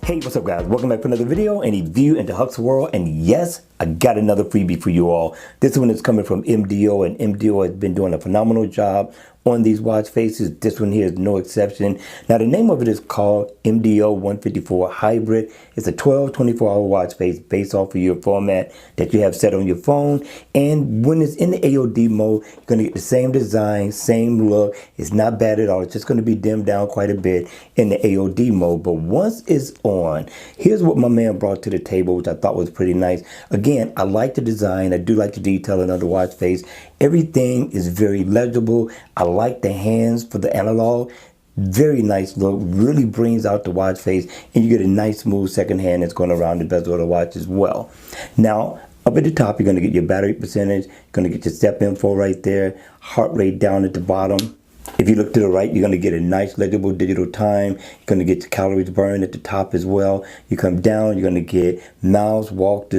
Hey, what's up guys? Welcome back to another video and a view into Huck's World. And yes, I got another freebie for you all. This one is coming from MDO, and MDO has been doing a phenomenal job on these watch faces. This one here is no exception. Now the name of it is called MDO 154 Hybrid. It's a 12 24-hour watch face based off of your format that you have set on your phone. And when it's in the AOD mode, you're going to get the same design, same look. It's not bad at all. It's just going to be dimmed down quite a bit in the AOD mode. But once it's on, here's what my man brought to the table, which I thought was pretty nice. Again, I like the design. I do like the detailing of the watch face. Everything is very legible. I like the hands for the analog. Very nice look. Really brings out the watch face, and you get a nice smooth second hand that's going around the bezel of the watch as well. Now, up at the top, you're going to get your battery percentage. You're going to get your step info right there. Heart rate down at the bottom. If you look to the right, you're going to get a nice legible digital time. You're going to get your calories burned at the top as well. You come down, you're going to get miles walked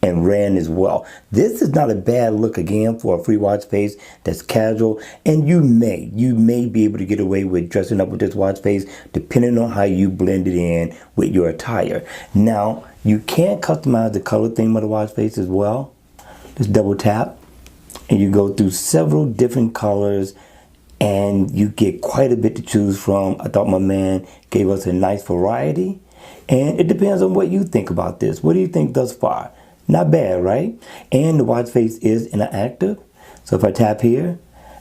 and ran as well. This is not a bad look again for a free watch face that's casual, and you may be able to get away with dressing up with this watch face depending on how you blend it in with your attire. Now, you can customize the color theme of the watch face as well. Just double tap and you go through several different colors and you get quite a bit to choose from. I thought my man gave us a nice variety, and it depends on what you think about this. What do you think thus far? Not bad, right? And the watch face is interactive. So if I tap here,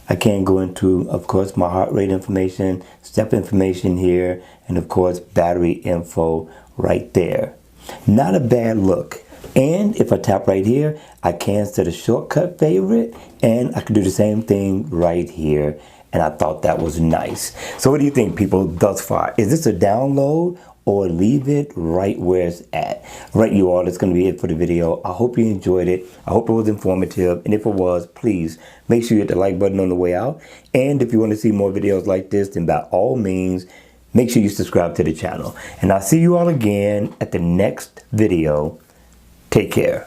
I can go into, of course, my heart rate information, step information here, and of course, battery info right there. Not a bad look. And if I tap right here, I can set a shortcut favorite, and I can do the same thing right here. And I thought that was nice. So what do you think, people, thus far? Is this a download or leave it right where it's at? Right, you all, that's going to be it for the video. I hope you enjoyed it. I hope it was informative. And if it was, please make sure you hit the like button on the way out. And if you want to see more videos like this, then by all means, make sure you subscribe to the channel. And I'll see you all again at the next video. Take care.